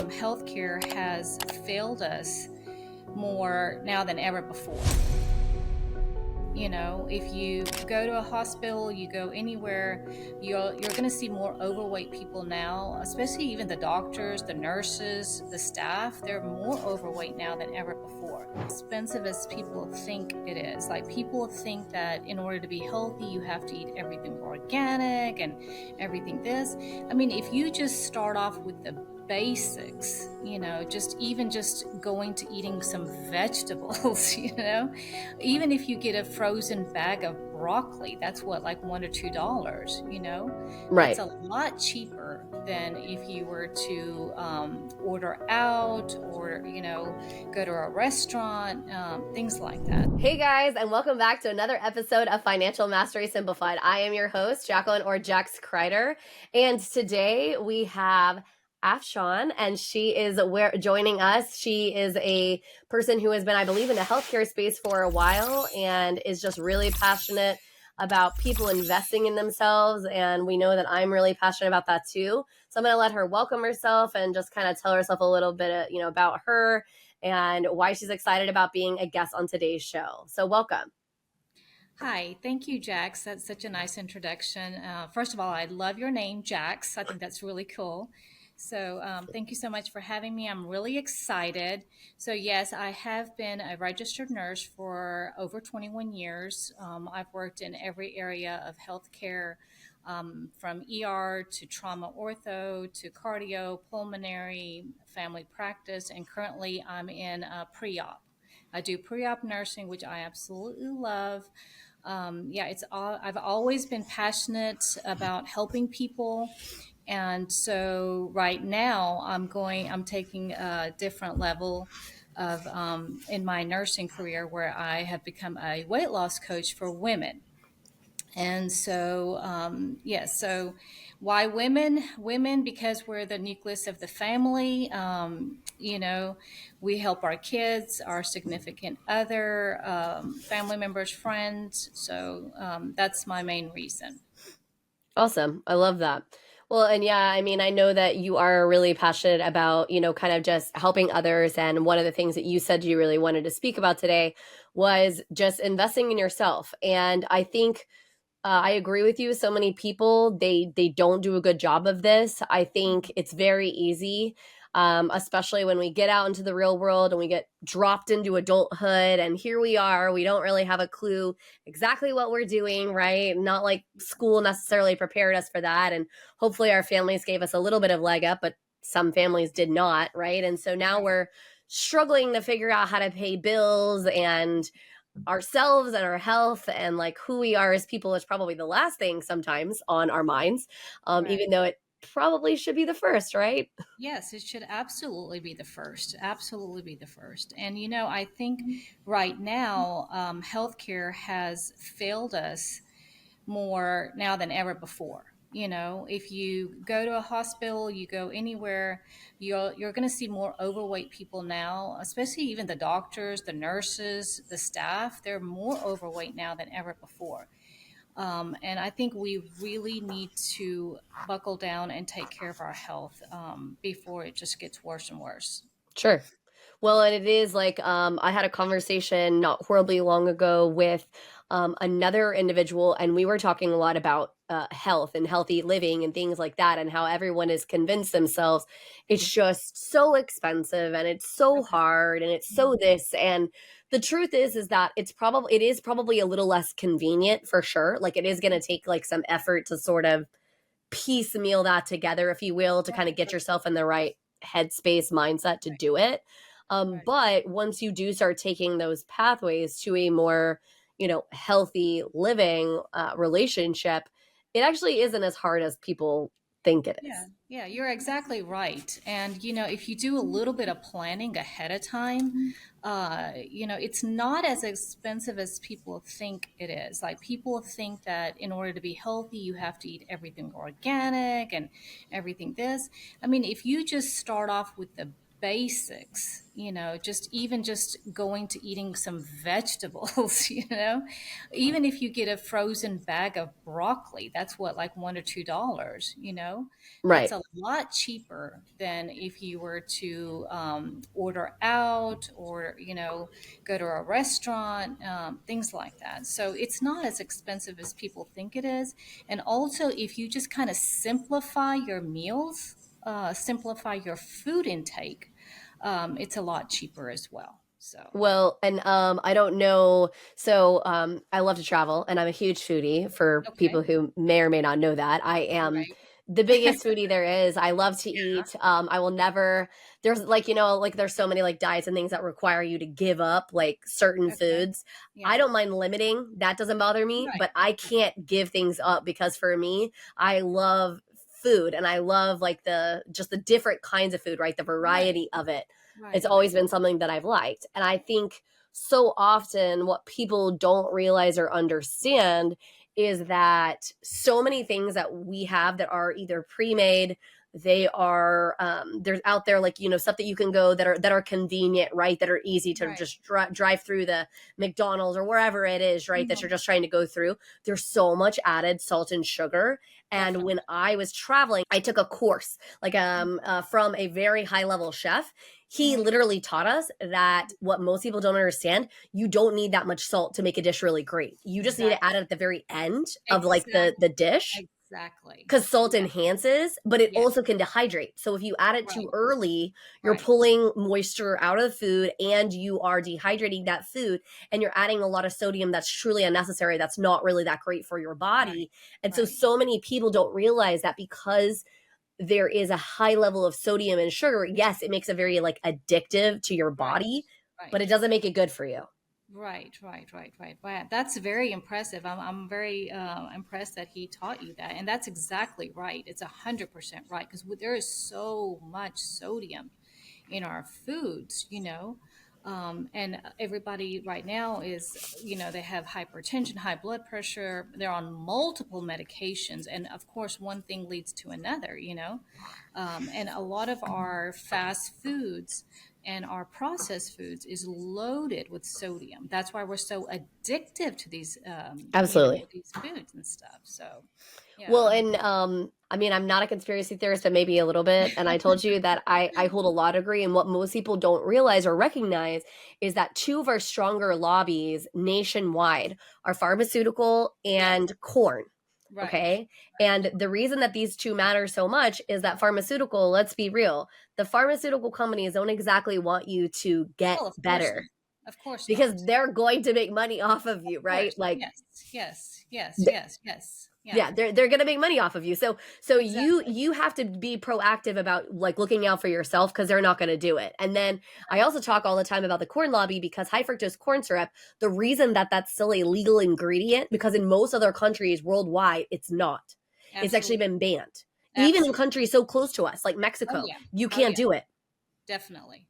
healthcare has failed us more now than ever before. You know, if you go to a hospital, you go anywhere, you're going to see more overweight people now, especially even the doctors, the nurses, the staff. They're more overweight now than ever before. Expensive as people think it is. Like, people think that in order to be healthy, you have to eat everything organic and everything this. I mean, if you just start off with the basics, you know, just going to eating some vegetables, you know, even if you get a frozen bag of broccoli, that's what, like $1 or $2, you know, that's Right. a lot cheaper than if you were to order out or, you know, go to a restaurant, things like that. Hey guys, and welcome back to another episode of Financial Mastery Simplified. I am your host, Jacqueline or Jax Crider, and today we have Afshan, and she is joining us. She is a person who has been, I believe, in the healthcare space for a while and is just really passionate about people investing in themselves. And we know that I'm really passionate about that too. So I'm going to let her welcome herself and just kind of tell herself a little bit, about her and why she's excited about being a guest on today's show. So welcome. Hi, thank you, Jax. That's such a nice introduction. First of all, I love your name, Jax. I think that's really cool. So, thank you so much for having me. I'm really excited. So, yes, I have been a registered nurse for over 21 years. I've worked in every area of healthcare, from ER to trauma ortho to cardio, pulmonary, family practice, and currently I'm in pre op. I do pre op nursing, which I absolutely love. Yeah, I've always been passionate about helping people. And so right now I'm taking a different level of in my nursing career, where I have become a weight loss coach for women. And so, so why women? Women, because we're the nucleus of the family. You know, we help our kids, our significant other, family members, friends. So that's my main reason. Awesome. I love that. Well, and yeah, I mean, I know that you are really passionate about, kind of just helping others. And one of the things that you said you really wanted to speak about today was just investing in yourself. And I think I agree with you. So many people they don't do a good job of this. I think it's very easy, especially when we get out into the real world and we get dropped into adulthood. And here we are. We don't really have a clue exactly what we're doing, right? Not like school necessarily prepared us for that. And hopefully our families gave us a little bit of leg up, but some families did not, right? And so now Right. we're struggling to figure out how to pay bills and ourselves and our health and like who we are as people is probably the last thing sometimes on our minds, Right. even though it probably should be the first, right? Yes, it should absolutely be the first. Absolutely be the first. And you know, I think right now, healthcare has failed us more now than ever before. You know, if you go to a hospital, you go anywhere, you're going to see more overweight people now, especially even the doctors, the nurses, the staff. They're more overweight now than ever before. And I think we really need to buckle down and take care of our health, before it just gets worse and worse. Sure. Well, and it is like I had a conversation not horribly long ago with another individual, and we were talking a lot about health and healthy living and things like that, and how everyone has convinced themselves it's just so expensive and it's so hard and it's so this. And the truth is that it is probably a little less convenient for sure. Like it is going to take like some effort to sort of piecemeal that together, if you will, to kind of get yourself in the right headspace mindset to do it. Right. But once you do start taking those pathways to a more, healthy living relationship, it actually isn't as hard as people think it Yeah, is. yeah, you're exactly right. And you know, if you do a little bit of planning ahead of time, you know, it's not as expensive as people think it is. Like, people think that in order to be healthy, you have to eat everything organic and everything this. I mean, if you just start off with the basics, just even just going to eating some vegetables, even if you get a frozen bag of broccoli, that's what, like $1 or $2, that's Right. a lot cheaper than if you were to order out, or go to a restaurant, things like that. So it's not as expensive as people think it is. And also, if you just kind of simplify your meals, simplify your food intake, it's a lot cheaper as well. So, Well, and I don't know. So I love to travel, and I'm a huge foodie. For people okay, who may or may not know that, I am right. the biggest foodie there is. I love to eat. I will never. There's like like there's so many like diets and things that require you to give up like certain Okay. foods. I Yeah. don't mind limiting. That doesn't bother me, Right. but I can't give things up because for me, I love food and I love like the just the different kinds of food, right? The Right. variety of it. It's Right. always Right. been something that I've liked. And I think so often what people don't realize or understand is that so many things that we have that are either pre-made, they are there's out there like stuff that you can go that are convenient, right, that are easy to Right. just drive through the McDonald's or wherever it is, right, that Mhm. you're just trying to go through. There's so much added salt and sugar. And when Definitely. I was traveling, I took a course like from a very high level chef. He Hmm. literally taught us that what most people don't understand, you don't need that much salt to make a dish really great. You just need to add Exactly. it at the very end of like the Exactly. dish Exactly. because salt Yeah. enhances, but it Yeah. also can dehydrate. So if you add it too Right. early, you're Right. pulling moisture out of the food and you are dehydrating that food and you're adding a lot of sodium that's truly unnecessary. That's not really that great for your Right. body. And so Right. so many people don't realize that because there is a high level of sodium and sugar, yes, it makes it very like addictive to your Right. body, but it Right. doesn't make it good for you. Right, right, right, right. Wow, that's very impressive. I'm very impressed that he taught you that, and that's exactly right. It's 100% right, because there is so much sodium in our foods, and everybody right now is, they have hypertension, high blood pressure. They're on multiple medications, and of course, one thing leads to another, and a lot of our fast foods and our processed foods is loaded with sodium. That's why we're so addictive to these, Absolutely. these foods and stuff. So, yeah, Well, and I mean, I'm not a conspiracy theorist, but maybe a little bit. And I told you that I hold a law degree, and what most people don't realize or recognize is that two of our stronger lobbies nationwide are pharmaceutical yes, and corn. right, Okay. right. And the reason that these two matter so much is that pharmaceutical, let's be real, the pharmaceutical companies don't exactly want you to get Well, of course better not. Of course because not. they're going to make money off of you, Of right? course. Like, Yes, yes, yes, yes, yes. Yeah, yeah, they're gonna make money off of you. So exactly. you have to be proactive about like looking out for yourself because they're not gonna do it. And then I Right. also talk all the time about the corn lobby because high fructose corn syrup, the reason that that's still a legal ingredient, because in most other countries worldwide it's not. It's actually Absolutely. been banned. Even in Absolutely. countries so close to us, like Oh, Mexico, yeah. you Oh, can't yeah. do it. Definitely.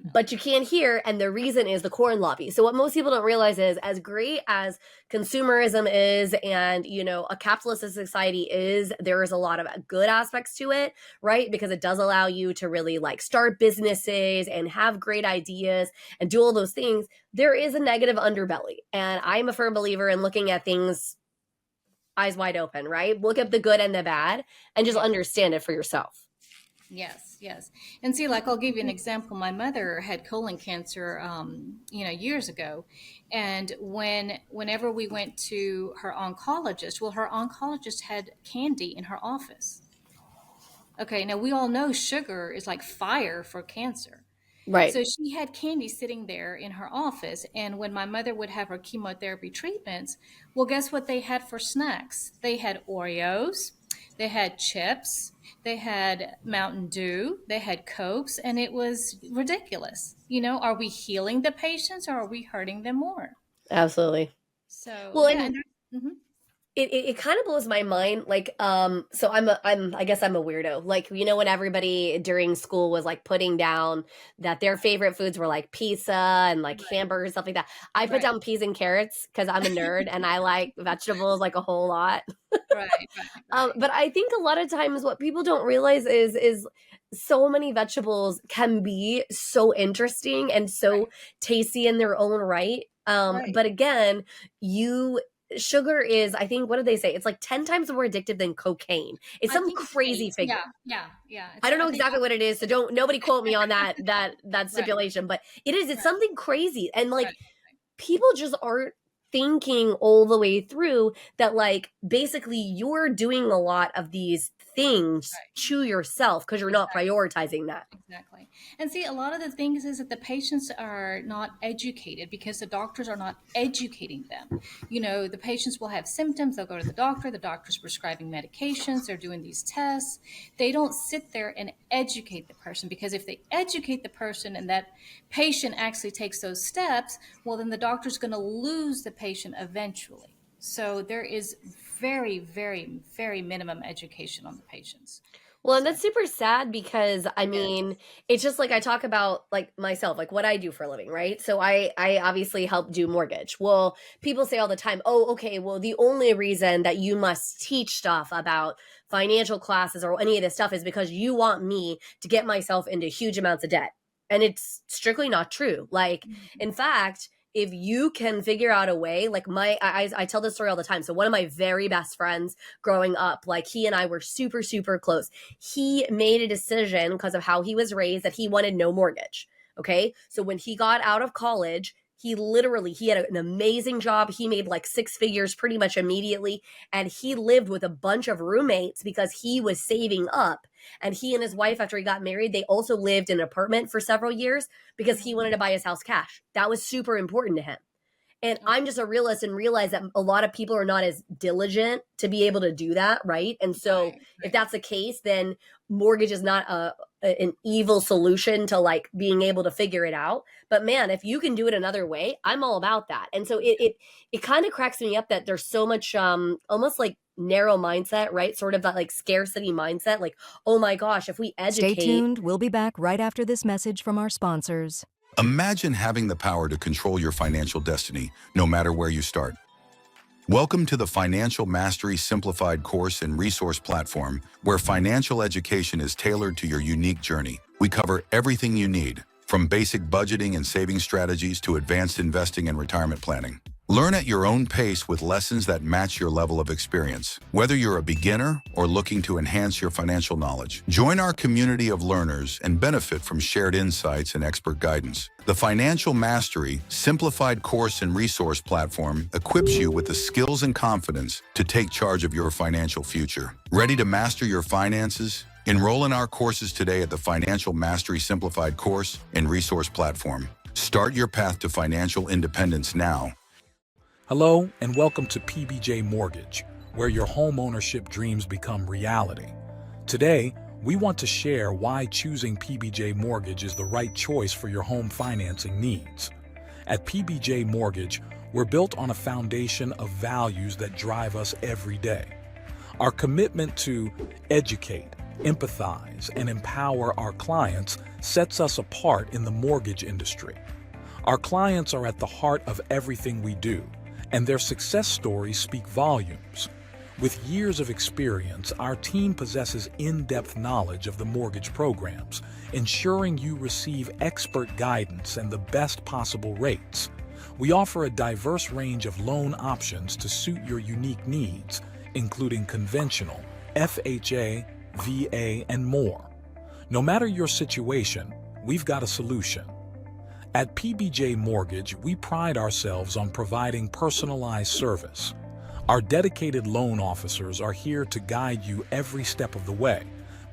But you Definitely. can't hear, and the reason is the corn lobby. So what most people don't realize is as great as consumerism is and a capitalist society is, there is a lot of good aspects to it, right? Because it does allow you to really like start businesses and have great ideas and do all those things. There is a negative underbelly, and I'm a firm believer in looking at things eyes wide open, right? Look at the good and the bad and just Yeah. understand it for yourself. Yes, yes. And see, like, I'll give you an example. My mother had colon cancer, years ago. And whenever we went to her oncologist, well, her oncologist had candy in her office. Okay, now we all know sugar is like fire for cancer. Right. So she had candy sitting there in her office. And when my mother would have her chemotherapy treatments, well, guess what they had for snacks? They had Oreos, they had chips, they had Mountain Dew, they had Cokes, and it was ridiculous. Are we healing the patients or are we hurting them more? Absolutely. So, Well, yeah. and Mhm. it kind of blows my mind. Like, so I guess I'm a weirdo. Like, when everybody during school was like putting down that their favorite foods were like pizza and like Right, hamburgers, stuff like that. I put right, down peas and carrots because I'm a nerd and I like vegetables like a whole lot. right, right, right, But I think a lot of times what people don't realize is so many vegetables can be so interesting and so right, tasty in their own right. right. But again, you sugar is, I think, what did they say? It's like 10 times more addictive than cocaine. It's I some think it's crazy eight. Yeah, figure. yeah, yeah. I don't I know think exactly what it is, so don't nobody quote me on that right, stipulation, but it's right, something crazy. And like right, people just aren't thinking all the way through that, like, basically you're doing a lot of these things right. to yourself because you're not Exactly. prioritizing that. Exactly. And see, a lot of the things is that the patients are not educated because the doctors are not educating them. The patients will have symptoms, they'll go to the doctor's prescribing medications, they're doing these tests. They don't sit there and educate the person, because if they educate the person and that patient actually takes those steps, well, then the doctor's going to lose the patient eventually. So there is very, very, very minimum education on the patients. Well, and So that's super sad because I it mean, is. it's just like I talk about like myself, like what I do for a living, right? So I obviously help do mortgage. Well, people say all the time, "Oh, okay, well the only reason that you must teach stuff about financial classes or any of this stuff is because you want me to get myself into huge amounts of debt." And it's strictly not true. Like, Mhm. in fact, if you can figure out a way, like I tell this story all the time. So one of my very best friends growing up, like he and I were super, super close. He made a decision because of how he was raised that he wanted no mortgage. Okay. So when he got out of college, he had an amazing job. He made like six figures pretty much immediately. And he lived with a bunch of roommates because he was saving up. And he and his wife, after he got married, they also lived in an apartment for several years because he wanted to buy his house cash. That was super important to him. And Okay. I'm just a realist and realize that a lot of people are not as diligent to be able to do that, right? And so Right, if right. that's the case, then mortgage is not an evil solution to like being able to figure it out. But man, if you can do it another way, I'm all about that. And so it kind of cracks me up that there's so much almost like narrow mindset, right? Sort of that like scarcity mindset, like, oh my gosh, if we Stay educate. tuned. We'll be back right after this message from our sponsors. Imagine having the power to control your financial destiny, no matter where you start. Welcome to the Financial Mastery Simplified course and resource platform, where financial education is tailored to your unique journey. We cover everything you need, from basic budgeting and saving strategies to advanced investing and retirement planning. Learn at your own pace with lessons that match your level of experience. Whether you're a beginner or looking to enhance your financial knowledge, join our community of learners and benefit from shared insights and expert guidance. The Financial Mastery Simplified course and resource platform equips you with the skills and confidence to take charge of your financial future. Ready to master your finances? Enroll in our courses today at the Financial Mastery Simplified course and resource platform. Start your path to financial independence now. Hello, and welcome to PBJ Mortgage, where your home ownership dreams become reality. Today, we want to share why choosing PBJ Mortgage is the right choice for your home financing needs. At PBJ Mortgage, we're built on a foundation of values that drive us every day. Our commitment to educate, empathize, and empower our clients sets us apart in the mortgage industry. Our clients are at the heart of everything we do, and their success stories speak volumes. With years of experience, our team possesses in-depth knowledge of the mortgage programs, ensuring you receive expert guidance and the best possible rates. We offer a diverse range of loan options to suit your unique needs, including conventional, FHA, VA, and more. No matter your situation, we've got a solution. At PBJ Mortgage, we pride ourselves on providing personalized service. Our dedicated loan officers are here to guide you every step of the way,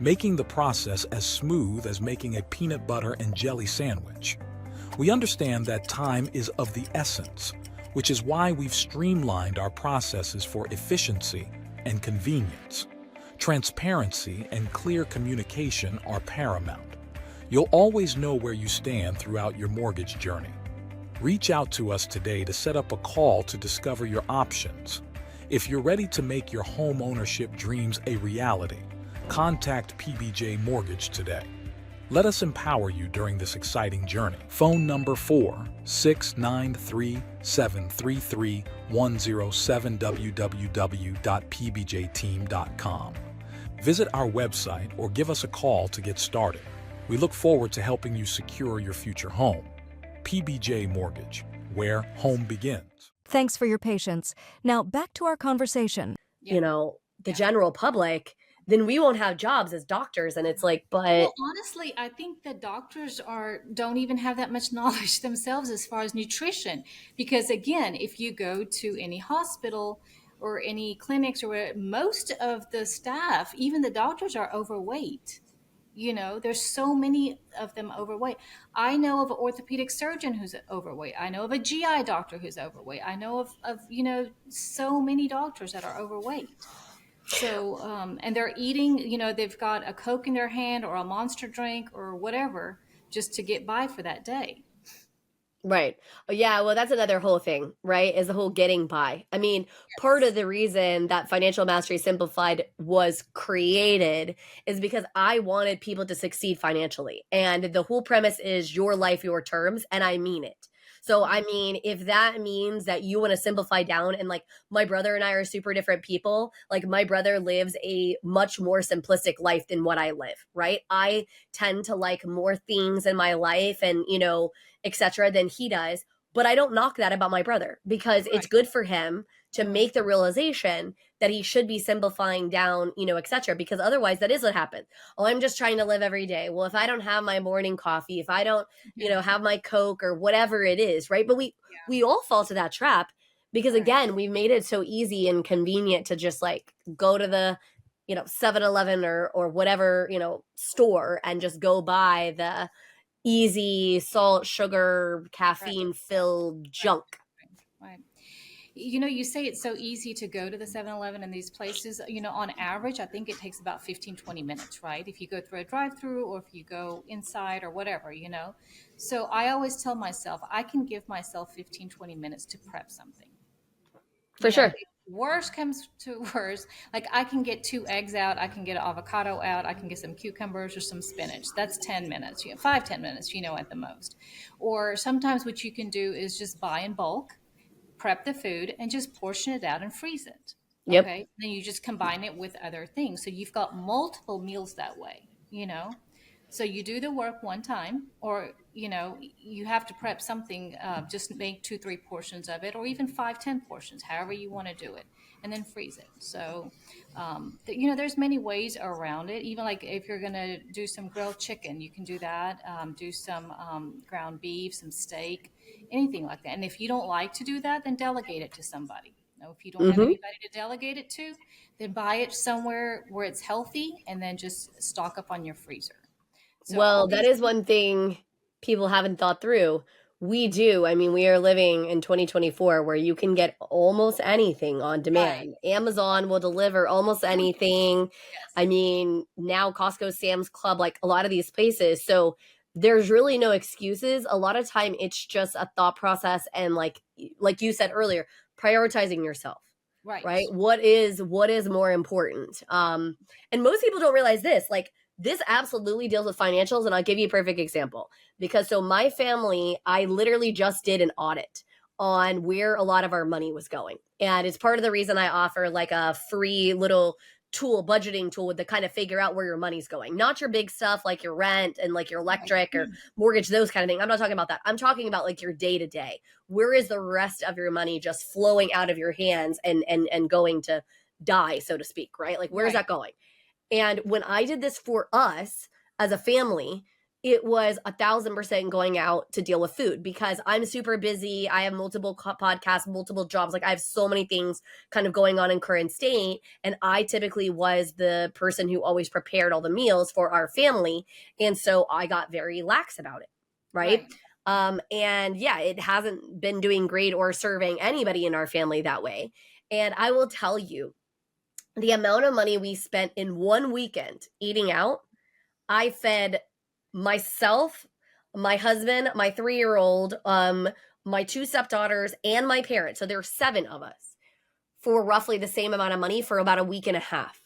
making the process as smooth as making a peanut butter and jelly sandwich. We understand that time is of the essence, which is why we've streamlined our processes for efficiency and convenience. Transparency and clear communication are paramount. You'll always know where you stand throughout your mortgage journey. Reach out to us today to set up a call to discover your options. If you're ready to make your home ownership dreams a reality, contact PBJ Mortgage today. Let us empower you during this exciting journey. Phone number 4-693-733-107 www.pbjteam.com. Visit our website or give us a call to get started. We look forward to helping you secure your future home. PBJ Mortgage, where home begins. Thanks for your patience. Now back to our conversation. Yeah. You know, the Yeah. general public, then we won't have jobs as doctors. And it's like, but Well, honestly, I think that doctors don't even have that much knowledge themselves as far as nutrition. Because again, if you go to any hospital or any clinics or where, most of the staff, even the doctors, are overweight. There's so many of them overweight. I know of an orthopedic surgeon who's overweight. I know of a GI doctor who's overweight. I know of so many doctors that are overweight. So, and they're eating, they've got a Coke in their hand or a Monster drink or whatever just to get by for that day. right. Oh, yeah. Well, that's another whole thing, right? Is the whole getting by. I mean, part of the reason that Financial Mastery Simplified was created is because I wanted people to succeed financially. And the whole premise is your life, your terms. And I mean it. So, I mean, if that means that you want to simplify down, and like my brother and I are super different people, like my brother lives a much more simplistic life than what I live, right? I tend to like more things in my life and, etc. than he does. But I don't knock that about my brother because it's Right. good for him to Mhm. make the realization that he should be simplifying down, etc. Because otherwise that is what happens. Oh, I'm just trying to live every day. Well, if I don't have my morning coffee, if I don't, have my Coke or whatever it is, right? But we all fall to that trap because Right. again, we've made it so easy and convenient to just like go to the 7-Eleven or whatever, store and just go buy the easy salt, sugar, Right. caffeine filled junk. Right. You say it's so easy to go to the 7-Eleven and these places, on average, I think it takes about 15-20 minutes, right? If you go through a drive-through or if you go inside or whatever. So I always tell myself, I can give myself 15-20 minutes to prep something. For sure. If worst comes to worst, like I can get 2 eggs out, I can get an avocado out, I can get some cucumbers or some spinach. That's 10 minutes, 5-10 minutes, at the most. Or sometimes what you can do is just buy in bulk, prep the food, and just portion it out and freeze it. Yep. Okay. Then you just combine it with other things. So you've got multiple meals that way. So you do the work one time, or you have to prep something. Just make 2-3 portions of it, or even 5-10 portions, however you want to do it, and then freeze it. So, there's many ways around it. Even like if you're gonna do some grilled chicken, you can do that. Do some ground beef, some steak, anything like that. And if you don't like to do that, then delegate it to somebody. If you don't have Mm-hmm. anybody to delegate it to, then buy it somewhere where it's healthy, and then just stock up on your freezer. So Well, that always, is one thing people haven't thought through. We do. I mean, we are living in 2024 where you can get almost anything on right, demand. Amazon will deliver almost anything. yes, I mean, now Costco, Sam's Club, like a lot of these places. So there's really no excuses. A lot of time it's just a thought process and like you said earlier, prioritizing yourself. right, Right? What is more important? And most people don't realize this. Like this absolutely deals with financials, and I'll give you a perfect example. Because so my family, I literally just did an audit on where a lot of our money was going. And it's part of the reason I offer like a free little budgeting tool to kind of figure out where your money's going. Not your big stuff like your rent and like your right, electric or mortgage, those kind of things. I'm not talking about that. I'm talking about like your day to day. Where is the rest of your money just flowing out of your hands and going to die, so to speak, right? Like where's right, that going? And when I did this for us as a family, it was 1,000% going out to deal with food because I'm super busy. I have multiple podcasts, multiple jobs. Like I have so many things kind of going on in current state. And I typically was the person who always prepared all the meals for our family. And so I got very lax about it. Right. right, And yeah, it hasn't been doing great or serving anybody in our family that way. And I will tell you, the amount of money we spent in one weekend eating out, I fed myself, my husband, my 3-year-old, my 2 stepdaughters, and my parents. So there are 7 of us for roughly the same amount of money for about a week and a half.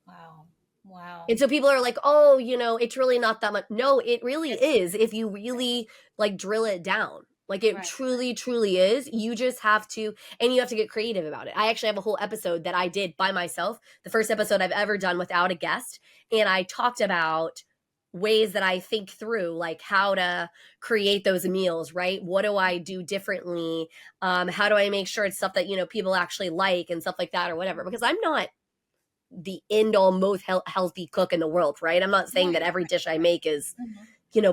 Wow. Wow. And so people are like, oh, it's really not that much. No, it really is if you really like drill it down. Like it Right. truly, truly is. You just have to, and you have to get creative about it. I actually have a whole episode that I did by myself, the first episode I've ever done without a guest. And I talked about ways that I think through, like how to create those meals, right? What do I do differently? How do I make sure it's stuff that, people actually like and stuff like that or whatever? Because I'm not the end all most healthy cook in the world, right? I'm not saying that every dish I make is,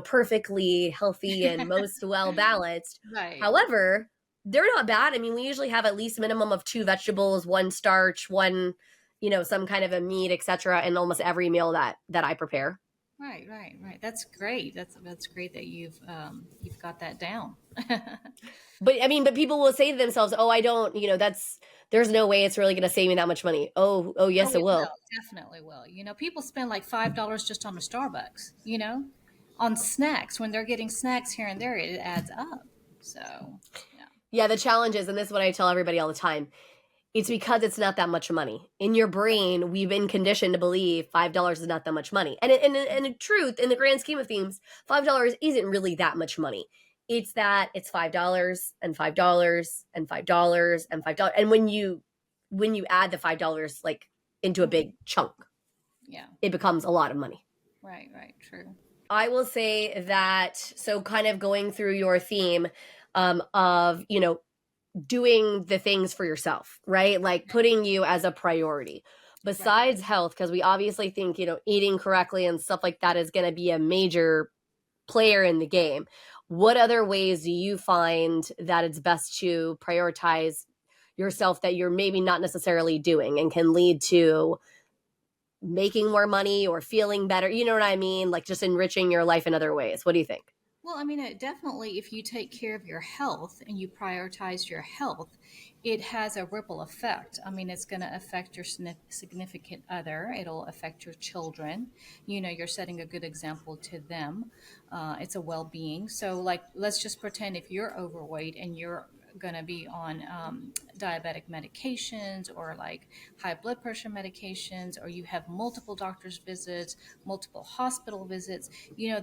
perfectly healthy and most well balanced. Right. However, they're not bad. I mean, we usually have at least minimum of 2 vegetables, 1 starch, 1, some kind of a meat, etc. in almost every meal that I prepare. Right. That's great. That's great that you've got that down. But people will say to themselves, "Oh, I don't, there's no way it's really going to save me that much money." Oh, yes, it will. Definitely will. People spend like $5 just on a Starbucks, on snacks. When they're getting snacks here and there, it adds up. So, yeah. Yeah, the challenge is, and this is what I tell everybody all the time, it's because it's not that much money. In your brain, we've been conditioned to believe $5 is not that much money. And in truth, in the grand scheme of things, $5 isn't really that much money. It's that it's $5 and $5 and $5 and $5. And when you add the $5 like into a big chunk, Yeah. it becomes a lot of money. Right. True. I will say that, so kind of going through your theme of, doing the things for yourself, right? Like putting you as a priority besides health, because we obviously think, eating correctly and stuff like that is going to be a major player in the game. What other ways do you find that it's best to prioritize yourself that you're maybe not necessarily doing and can lead to making more money or feeling better? You know what I mean? Like just enriching your life in other ways. What do you think? Well, I mean, definitely, if you take care of your health and you prioritize your health, it has a ripple effect. I mean, it's going to affect your significant other. It'll affect your children. You're setting a good example to them. It's a well-being. So, like, let's just pretend if you're overweight and you're going to be on diabetic medications or like high blood pressure medications, or you have multiple doctor's visits, multiple hospital visits,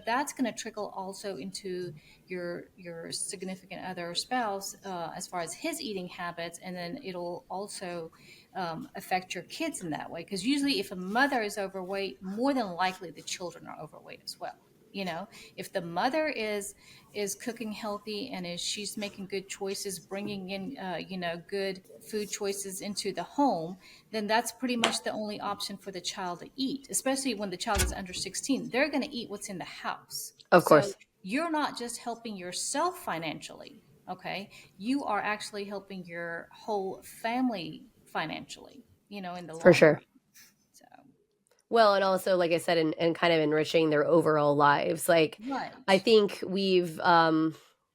that's going to trickle also into your significant other or spouse as far as his eating habits, and then it'll also affect your kids in that way, because usually if a mother is overweight, more than likely the children are overweight as well. If the mother is cooking healthy and she's making good choices, bringing in good food choices into the home, then that's pretty much the only option for the child to eat. Especially when the child is under 16, they're going to eat what's in the house. Of course. So you're not just helping yourself financially, okay? You are actually helping your whole family financially, in the long For sure. run. So. Well, and also, like I said, and kind of enriching their overall lives. Like, Right. I think we've gotten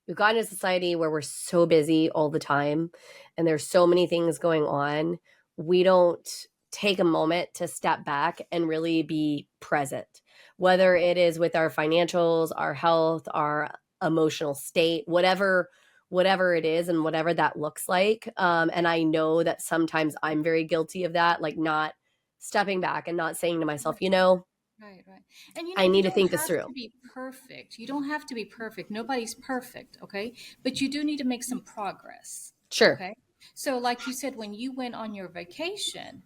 a society where we're so busy all the time and there's so many things going on. We don't take a moment to step back and really be present, whether it is with our financials, our health, our emotional state, whatever it is and whatever that looks like. And I know that sometimes I'm very guilty of that, like not stepping back and not saying to myself, Right. And I need to you think don't this have through. to be perfect. You don't have to be perfect. Nobody's perfect, okay? But you do need to make some progress. Sure. Okay. So like you said, when you went on your vacation,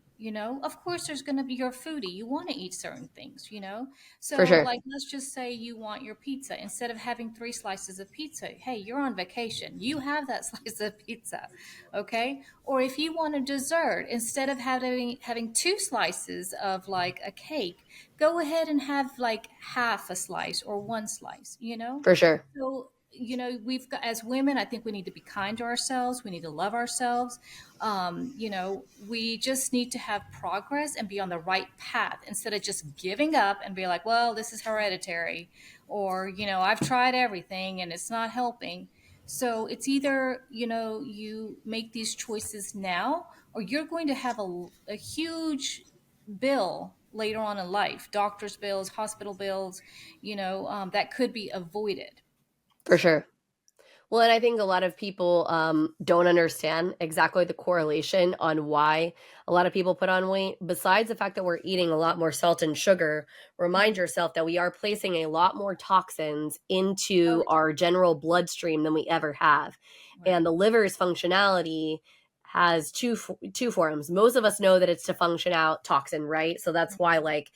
of course there's going to be your foodie. You want to eat certain things, So For sure. like, let's just say you want your pizza. Instead of having 3 slices of pizza, hey, you're on vacation. You have that slice of pizza. Okay. Or if you want a dessert, instead of having 2 slices of like a cake, go ahead and have like half a slice or 1 slice, For sure. So, we've got, as women, I think we need to be kind to ourselves. We need to love ourselves. We just need to have progress and be on the right path instead of just giving up and be like, well, this is hereditary, or, I've tried everything and it's not helping. So it's either, you make these choices now, or you're going to have a huge bill later on in life, doctor's bills, hospital bills, that could be avoided. For sure. Well, and I think a lot of people don't understand exactly the correlation on why a lot of people put on weight. Besides the fact that we're eating a lot more salt and sugar, remind Mhm. yourself that we are placing a lot more toxins Oh, into our general bloodstream than we ever have. And right. the liver's functionality has two forms. Most of us know that it's to function out toxin, right? So that's why, Mhm. like,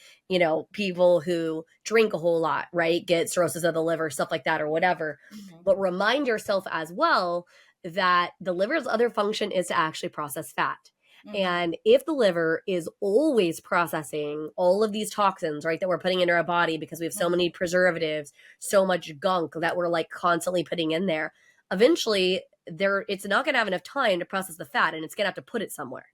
people who drink a whole lot, right, get cirrhosis of the liver, stuff like that, or whatever. Mhm. But remind yourself as well that the liver's other function is to actually process fat. Mhm. And if the liver is always processing all of these toxins, right, that we're putting into our body because we have so Mhm. many preservatives, so much gunk that we're like constantly putting in there, eventually it's not going to have enough time to process the fat and it's going to have to put it somewhere.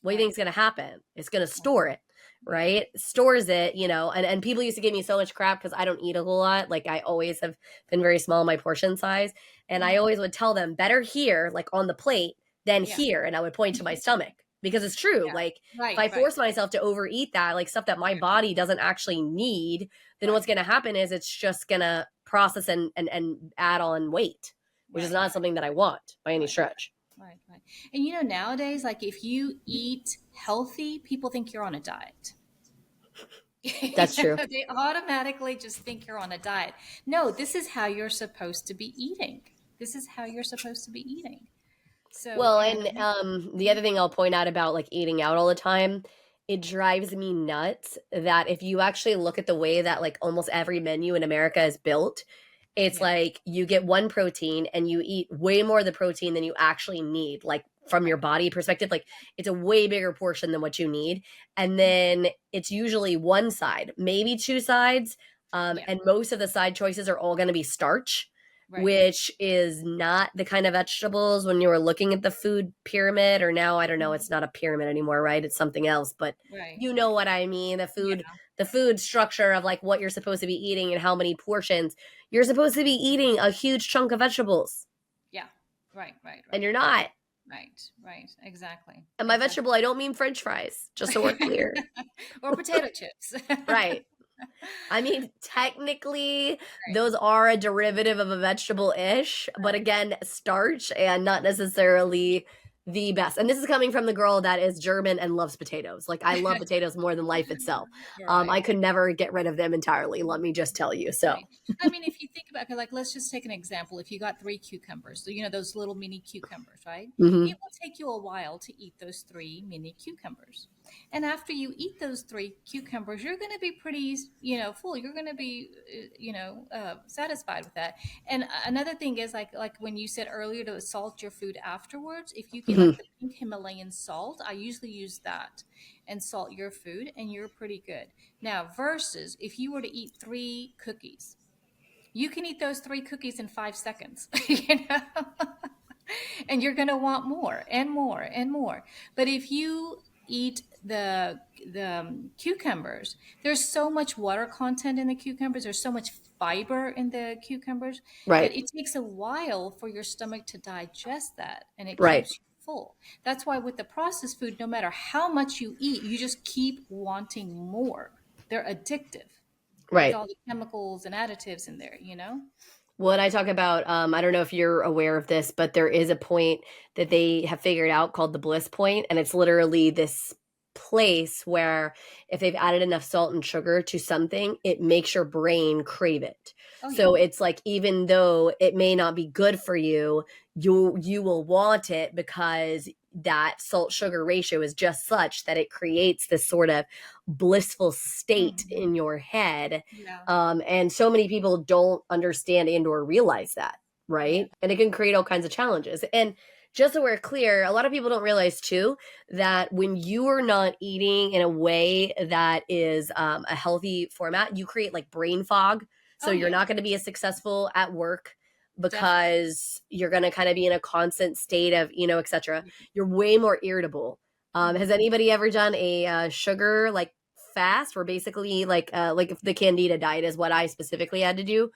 What do you think Right. is going to happen? It's going to Right. store it, Yeah. right? Stores it, and people used to give me so much crap because I don't eat a whole lot. Like I always have been very small in my portion size. And I Mhm. always would tell them better here, like on the plate, than Yeah. here. And I would point to my stomach because it's true. Yeah. Like if Right. I Right. force myself to overeat that, like stuff that my Yeah. body doesn't actually need, then what's Right. going to happen is it's just going to process and add on weight, which is Right. not Right. something that I want by any Right. stretch. Right. Right. And nowadays, like if you eat healthy, people think you're on a diet. That's true. They automatically just think you're on a diet. No, this is how you're supposed to be eating. This is how you're supposed to be eating. So, Well, and the other thing I'll point out about like eating out all the time, it drives me nuts that if you actually look at the way that like almost every menu in America is built, it's yeah, like you get one protein and you eat way more of the protein than you actually need, like from your right. body perspective. Like it's a way bigger portion than what you need. And then it's usually one side, maybe two sides. Yeah, And most of the side choices are all going to be starch, right. which is not the kind of vegetables when you were looking at the food pyramid, or now I don't know, Mhm. it's not a pyramid anymore, right? It's something else, but Right, you know right. what I mean, Yeah, the food structure of like what you're supposed to be eating and how many portions. You're supposed to be eating a huge chunk of vegetables yeah. Right, right, and right, you're not. right, right. Exactly, And by exactly. vegetable I don't mean french fries, just so we're clear. Or potato chips. Right. I mean, technically, Right, those are a derivative of a vegetable-ish, but right. again, starch and not necessarily the best. And this is coming from the girl that is German and loves potatoes. Like I love potatoes more than life itself. I Right. could never get rid of them entirely, let me just tell you. So, Right. I mean, if you think about it, like, let's just take an example. If you got three cucumbers, so those little mini cucumbers, right? It mhm, will take you a while to eat those three mini cucumbers. And after you eat those three cucumbers, you're going to be pretty, full. You're going to be, satisfied with that. And another thing is like when you said earlier to salt your food afterwards, if you get mhm, like the pink Himalayan salt, I usually use that and salt your food, and you're pretty good. Now, versus if you were to eat three cookies, you can eat those three cookies in 5 seconds, and you're going to want more and more and more. But if you eat the cucumbers, there's so much water content in the cucumbers. There's so much fiber in the cucumbers right, that it takes a while for your stomach to digest that, and it right, keeps you full. That's why with the processed food, no matter how much you eat, you just keep wanting more. They're addictive with right. all the chemicals and additives in there. When I talk about, I don't know if you're aware of this, but there is a point that they have figured out called the bliss point, and it's literally this place where if they've added enough salt and sugar to something, it makes your brain crave it. Oh yeah. So it's like even though it may not be good for you, you will want it because that salt sugar ratio is just such that it creates this sort of blissful state Hmm. in your head, Yeah. and so many people don't understand and or realize that, Yeah. right? And it can create all kinds of challenges. And just so we're clear, a lot of people don't realize too that when you are not eating in a way that is a healthy format, you create like brain fog. So Oh you're yeah. not going to be as successful at work Definitely. because you're going to kind of be in a constant state of, etc. You're way more irritable. Has Hmm. anybody ever done a sugar like fast, where basically like if the candida diet is what I specifically had to do?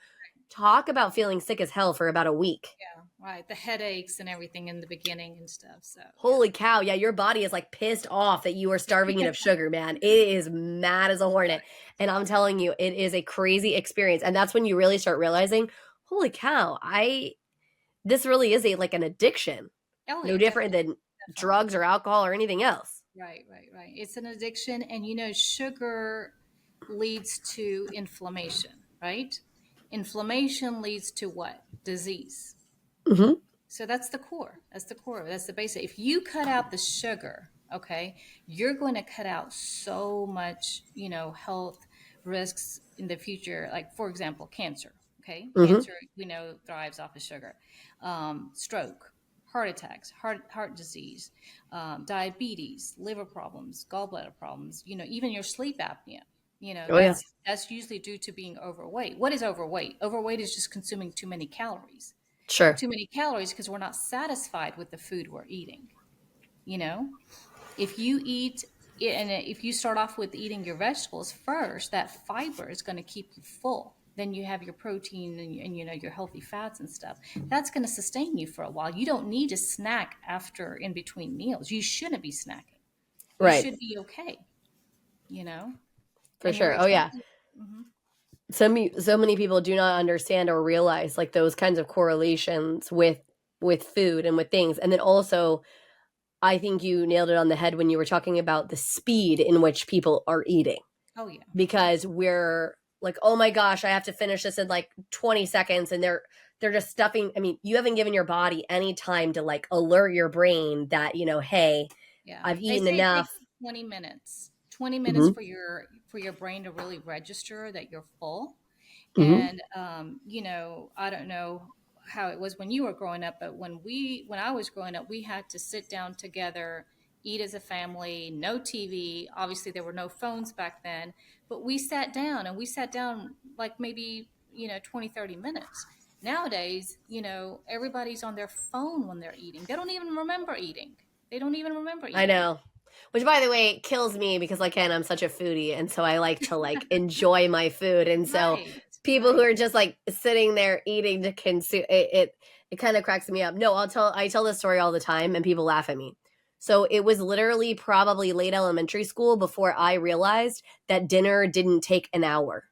Talk about feeling sick as hell for about a week. Yeah. Right. The headaches and everything in the beginning and stuff. So yeah. Holy cow, yeah, your body is like pissed off that you are starving it of sugar, man. It is mad as a hornet. And I'm telling you, it is a crazy experience. And that's when you really start realizing, holy cow, this really is like an addiction, Oh, no yeah, different definitely. than Definitely. drugs or alcohol or anything else. Right, right, right. It's an addiction. And sugar leads to inflammation, right? Inflammation leads to what? Disease. Hmm. So that's the core. That's the core. That's the basic. If you cut out the sugar, okay, you're going to cut out so much, health risks in the future. Like, for example, cancer. Okay, Hmm. cancer we know thrives off of sugar. Stroke, heart attacks, heart disease, diabetes, liver problems, gallbladder problems. Even your sleep apnea. Oh yeah, That's usually due to being overweight. What is overweight? Overweight is just consuming too many calories, sure. because we're not satisfied with the food we're eating. You know, if you eat and if you start off with eating your vegetables first, that fiber is going to keep you full. Then you have your protein and your healthy fats and stuff. That's going to sustain you for a while. You don't need to snack after in between meals. You shouldn't be snacking. You Right. should be okay. You know, For and you're sure. Oh yeah. exactly. Mhm. So many people do not understand or realize like those kinds of correlations with food and with things. And then also, I think you nailed it on the head when you were talking about the speed in which people are eating, Oh yeah, because we're like, oh my gosh, I have to finish this in like 20 seconds, and they're just stuffing. I mean, you haven't given your body any time to like alert your brain that, hey, yeah. I've They eaten say it enough. takes 20 minutes. 20 minutes Hmm. for your brain to really register that you're full. Hmm. And I don't know how it was when you were growing up, but when I was growing up, we had to sit down together, eat as a family, no TV. Obviously there were no phones back then, but we sat down like maybe 20, 30 minutes. Nowadays, everybody's on their phone when they're eating. They don't even remember eating. They don't even remember I eating. know. Which, by the way, kills me because, like, I'm such a foodie, and so I like to like enjoy my food, and so Right, people who right. are just like sitting there eating to consume it kind of cracks me up. No, I tell this story all the time, and people laugh at me. So it was literally probably late elementary school before I realized that dinner didn't take an hour.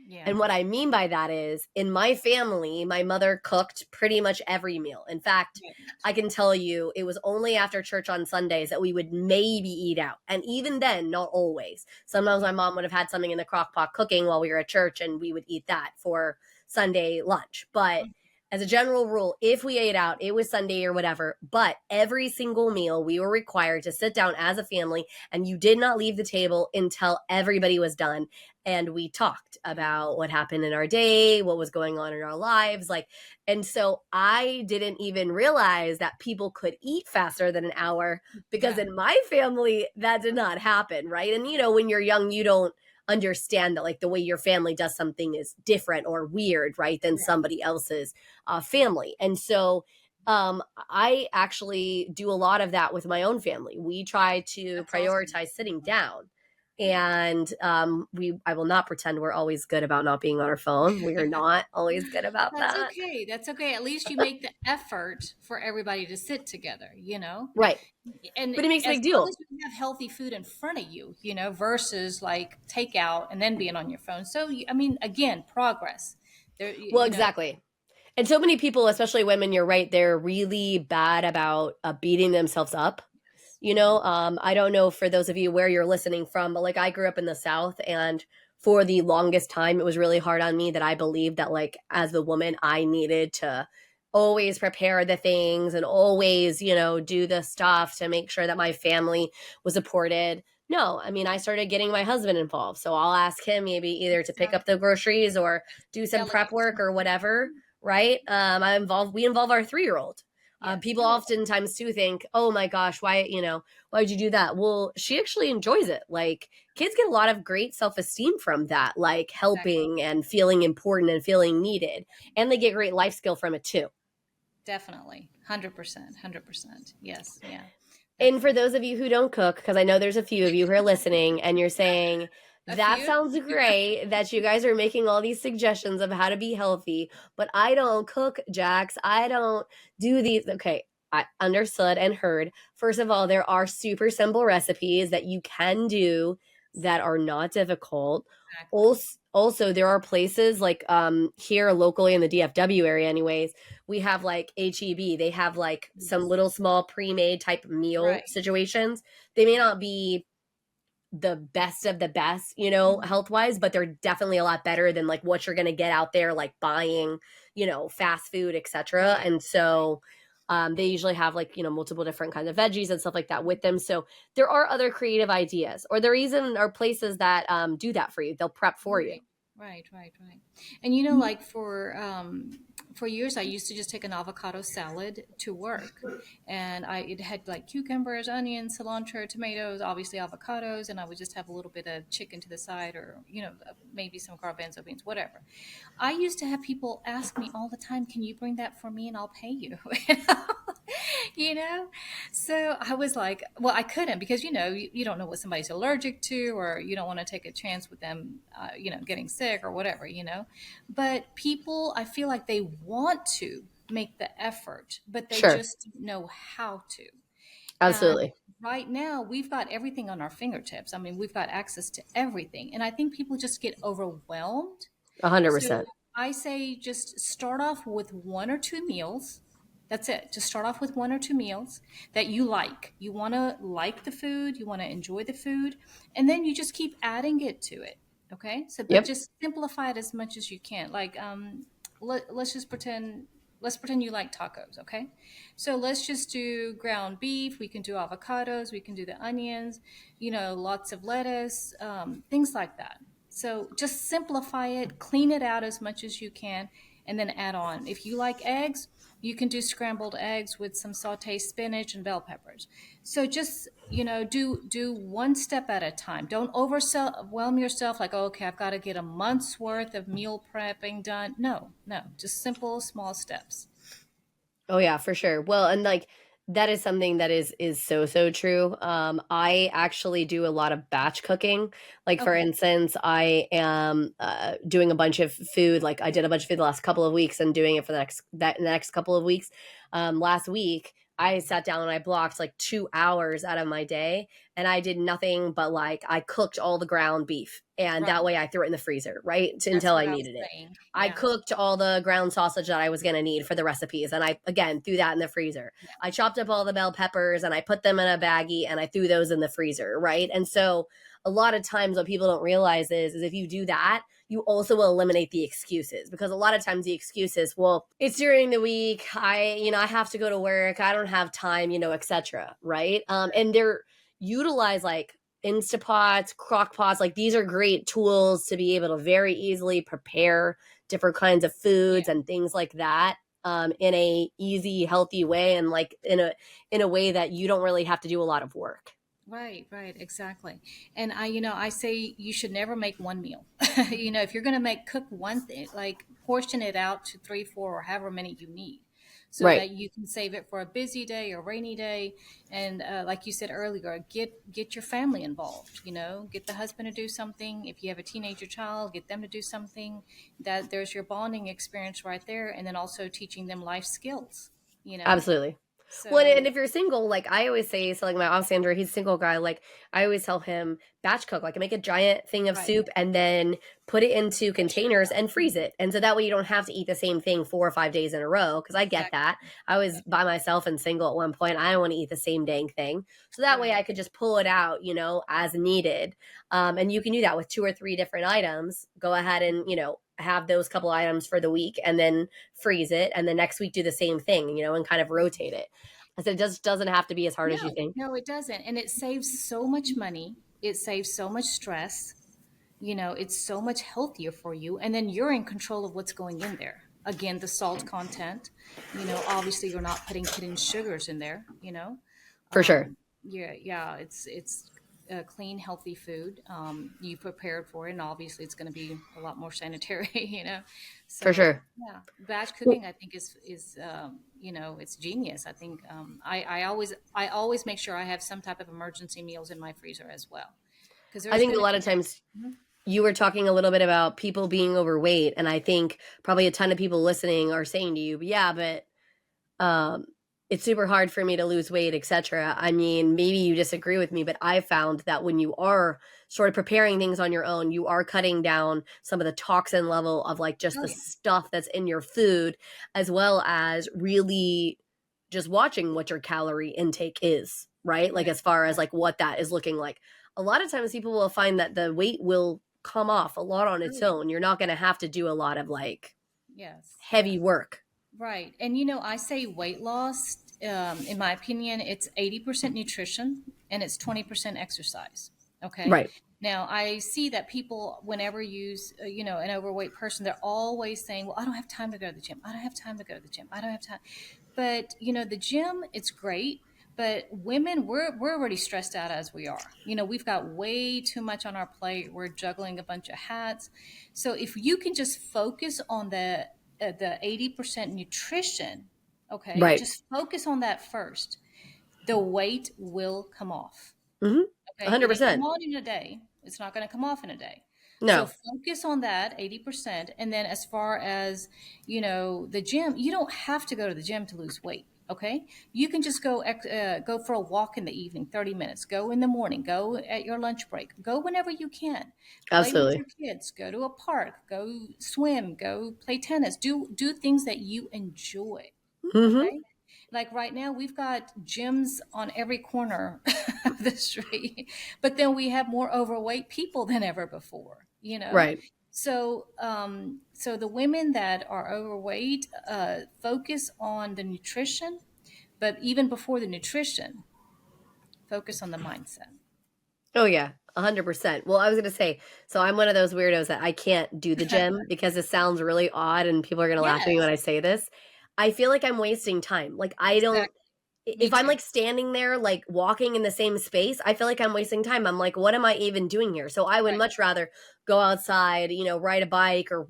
Yeah. And what I mean by that is, in my family, my mother cooked pretty much every meal. In fact, Right. I can tell you it was only after church on Sundays that we would maybe eat out. And even then, not always. Sometimes my mom would have had something in the crock pot cooking while we were at church, and we would eat that for Sunday lunch. But as a general rule, if we ate out, it was Sunday or whatever. But every single meal, we were required to sit down as a family, and you did not leave the table until everybody was done, and we talked about what happened in our day, what was going on in our lives, like. And so I didn't even realize that people could eat faster than an hour, because Yeah. in my family that did not happen, right? And when you're young, you don't understand that like the way your family does something is different or weird, right, than Right. somebody else's family. And so I actually do a lot of that with my own family. We try to That's awesome. prioritize sitting Mhm. down, Yeah. and I will not pretend we're always good about not being on our phone. We are not always good about That's that. okay. That's okay. At least you make the effort for everybody to sit together. Right. And But it makes a as big long deal. as you have healthy food in front of you, versus like takeout and then being on your phone. So, I mean, again, progress. There, Well, you know, exactly. And so many people, especially women, you're right, they're really bad about beating themselves up. yes. Mhm. I don't know for those of you where you're listening from, but like I grew up in the South, and for the longest time, it was really hard on me that I believed that like as the woman, I needed to always prepare the things and always, do the stuff to make sure that my family was supported. No, I mean, I started getting my husband involved. So I'll ask him maybe either to pick up the Exactly. groceries or do some prep Delegate. work or whatever, right? We involve our 3-year-old. Yes. People Oh, oftentimes too think, oh my gosh, why'd you do that? Well, she actually enjoys it. Like, kids get a lot of great self-esteem from that, like exactly. helping and feeling important and feeling needed. And they get great life skill from it too. Definitely. 100%. 100%. Yes. Yeah. And for Definitely. those of you who don't cook, because I know there's a few of you who are listening and you're saying, A that few? sounds great that you guys are making all these suggestions of how to be healthy, but I don't cook, Jax. I don't do these. Okay, I understood and heard. First of all, there are super simple recipes that you can do that are not difficult. Exactly. Also there are places like here locally in the DFW area anyways, we have like HEB. They have like some Yes. little small pre-made type meal Right. situations. They may Right. not be the best of the best, Mhm. health wise, but they're definitely a lot better than like what you're going to get out there, like buying, fast food, etc. Right. And Right. so they usually have like, multiple different kinds of veggies and stuff like that with them. So there are other creative ideas, or there even are places that do that for you. They'll prep for you. Right, right, right, right. And like for years, I used to just take an avocado salad to work, and it had like cucumbers, onions, cilantro, tomatoes, obviously avocados, and I would just have a little bit of chicken to the side, or maybe some garbanzo beans, whatever. I used to have people ask me all the time, "Can you bring that for me, and I'll pay you?" you know so I was like, well, I couldn't, because you don't know what somebody's allergic to, or you don't want to take a chance with them getting sick or whatever. But people, I feel like they want to make the effort, but they Sure. just don't know how to. And Absolutely. right now we've got everything on our fingertips. I mean, we've got access to everything, and I think people just get overwhelmed. So 100%. I say just start off with one or two meals. That's it. Just start off with one or two meals that you like. You want to like the food, you want to enjoy the food, and then you just keep adding it to it. Okay? So but Yep. just simplify it as much as you can. Like let's just pretend you like tacos, okay? So let's just do ground beef. We can do avocados. We can do the onions. Lots of lettuce, things like that. So just simplify it, clean it out as much as you can, and then add on. If you like eggs, you can do scrambled eggs with some sauteed spinach and bell peppers. So just do one step at a time. Don't overwhelm yourself like, oh, okay, I've got to get a month's worth of meal prepping done. No, no, just simple small steps. Oh yeah, for sure. Well, and like that is something that is so true. I actually do a lot of batch cooking. Like for Okay. instance, I am doing a bunch of food. Like I did a bunch of food the last couple of weeks, and doing it for the next couple of weeks. Last week, I sat down and I blocked like 2 hours out of my day, and I did nothing but like I cooked all the ground beef, and that Right. way I threw it in the freezer, right, That's until I what I was needed it. saying. I Yeah. cooked all the ground sausage that I was going to need for the recipes. And I, again, threw that in the freezer. Yeah. I chopped up all the bell peppers and I put them in a baggie and I threw those in the freezer. Right. And so a lot of times what people don't realize is if you do that, you also will eliminate the excuses, because a lot of times the excuses, well, it's during the week. I have to go to work. I don't have time, etc. Right. And they're utilize like Instapots, crock pots, like these are great tools to be able to very easily prepare different kinds of Yeah. foods and things like that, in a easy, healthy way, and like in a way that you don't really have to do a lot of work. Right, right, exactly. And I say you should never make one meal. If you're going to cook one thing, like portion it out to three, four, or however many you need, so Right. that you can save it for a busy day or rainy day. And like you said earlier, get your family involved. Get the husband to do something. If you have a teenager child, get them to do something. That there's your bonding experience right there, and then also teaching them life skills. You know, Absolutely. Well, and so if you're single, like I always say, so like my Alexander, he's a single guy. Like I always tell him, batch cook, like make a giant thing of right, soup and then put it into portion it containers out. and freeze it. And so that way you don't have to eat the same thing 4 or 5 days in a row. Cause I get Exactly. that. I Yeah. was by myself and single at one point. I don't want to eat the same dang thing. So that way Right. I could just pull it out, as needed. And you can do that with 2 or 3 different items. Go ahead and, have those couple items for the week and then freeze it. And the next week do the same thing, and kind of rotate it. I said it just doesn't have to be as hard as you No, think. no, it doesn't. And it saves so much money. It saves so much stress. It's so much healthier for you. And then you're in control of what's going in there. Again, the salt content, obviously you're not putting hidden sugars in there. For sure. Yeah, yeah, it's clean, healthy food. You prepared for it, and obviously it's going to be a lot more sanitary. For So sure. yeah, batch Well, cooking I think is it's genius. I think I always make sure I have some type of emergency meals in my freezer as well, because I there's think going a to lot be of times Mhm. you were talking a little bit about people being overweight, and I think probably a ton of people listening are saying to you, yeah, but um it's super hard for me to lose weight, etc. I mean, maybe you disagree with me, but I found that when you are sort of preparing things on your own, you are cutting down some of the toxin level of like just Oh the yeah. stuff that's in your food, as well as really just watching what your calorie intake is, right? Like Right. as far as Right. like what that is looking like. A lot of times people will find that the weight will come off a lot on Oh its yeah. own. You're not going to have to do a lot of like Yes. heavy work. Right. And I say weight loss, in my opinion, it's 80% nutrition and it's 20% exercise. Okay. Right. Now, I see that people, whenever use, an overweight person, they're always saying, well, I don't have time to go to the gym. I don't have time to go to the gym. I don't have time. But, the gym, it's great. But women, we're already stressed out as we are. We've got way too much on our plate. We're juggling a bunch of hats. So if you can just focus on the 80% nutrition, okay, Right. just focus on that first. The weight will come off. Mhm. Okay, it ain't come 100%. on in a day. It's not going to come off in a day. So No. focus on that 80%. And then as far as, the gym, you don't have to go to the gym to lose weight. Okay. You can just go for a walk in the evening, 30 minutes, go in the morning, go at your lunch break, go whenever you can, play with Absolutely. your kids, go to a park, go swim, go play tennis, do things that you enjoy. Mhm. Okay. Like right now, we've got gyms on every corner of the street, but then we have more overweight people than ever before. Right. So the women that are overweight focus on the nutrition, but even before the nutrition, focus on the mindset. Oh yeah, 100%. Well, I was gonna say, so I'm one of those weirdos that I can't do the gym because it sounds really odd and people are gonna laugh at me when Yes, I say this. I feel like I'm wasting time. Like I don't exactly. Me if I'm too. like standing there, like walking in the same space, I feel like I'm wasting time. I'm like, what am I even doing here? So I would Right, much rather go outside, ride a bike or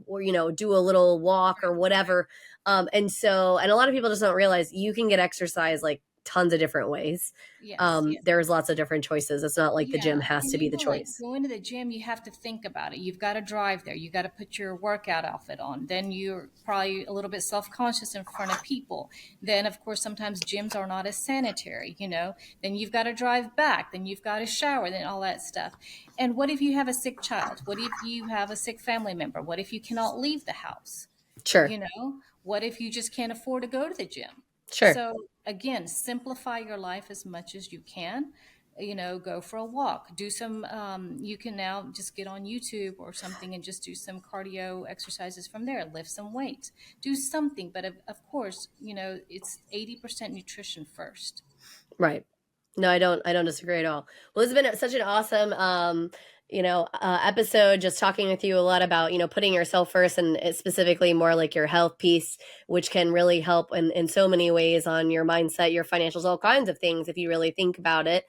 do a little walk or right. whatever. And a lot of people just don't realize you can get exercise like tons of different ways. Yes, yes. There's lots of different choices. It's not like the Yeah, gym has and to be the like choice. going to the gym, you have to think about it. You've got to drive there. You got to put your workout outfit on. Then you're probably a little bit self-conscious in front of people. Then, of course, sometimes gyms are not as sanitary. Then you've got to drive back. Then you've got to shower. Then all that stuff. And what if you have a sick child? What if you have a sick family member? What if you cannot leave the house? Sure. You know, what if you just can't afford to go to the gym? Sure. So again, simplify your life as much as you can. Go for a walk, do some, you can now just get on YouTube or something and just do some cardio exercises from there, lift some weights, do something. But of course, it's 80% nutrition first. Right. No, I don't disagree at all. Well, it's been such an awesome episode just talking with you a lot about, putting yourself first and specifically more like your health piece, which can really help in so many ways on your mindset, your financials, all kinds of things if you really think about it.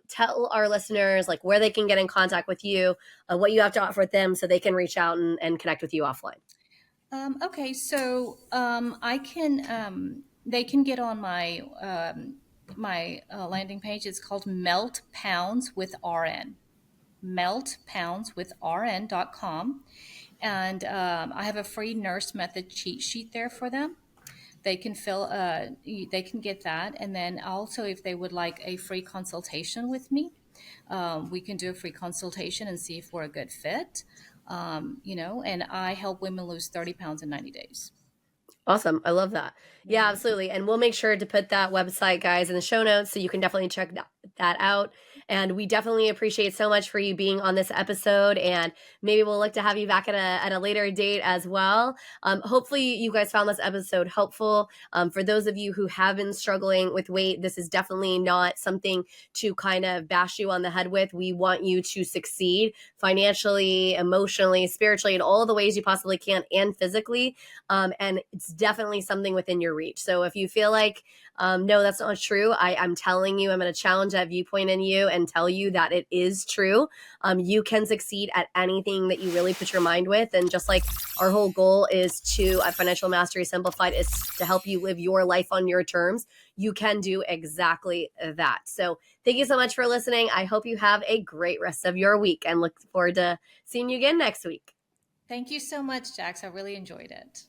Tell our listeners like where they can get in contact with you, what you have to offer them so they can reach out and connect with you offline. Okay, so they can get on my landing page. It's called Melt Pounds with RN. meltpoundswithrn.com. And I have a free nurse method cheat sheet there for them. They can get that. And then also, if they would like a free consultation with me, we can do a free consultation and see if we're a good fit. And I help women lose 30 pounds in 90 days. Awesome. I love that. Yeah, Mhm. absolutely. And we'll make sure to put that website, guys, in the show notes so you can definitely check that out. And we definitely appreciate so much for you being on this episode. And maybe we'll look to have you back at a later date as well. Hopefully, you guys found this episode helpful. For those of you who have been struggling with weight, this is definitely not something to kind of bash you on the head with. We want you to succeed financially, emotionally, spiritually, in all the ways you possibly can, and physically. And it's definitely something within your reach. So if you feel like, no, that's not true, I'm telling you, I'm going to challenge that viewpoint in you and tell you that it is true. You can succeed at anything that you really put your mind with. And just like our whole goal is to, at Financial Mastery Simplified, is to help you live your life on your terms. You can do exactly that. So thank you so much for listening. I hope you have a great rest of your week and look forward to seeing you again next week. Thank you so much, Jax. I really enjoyed it.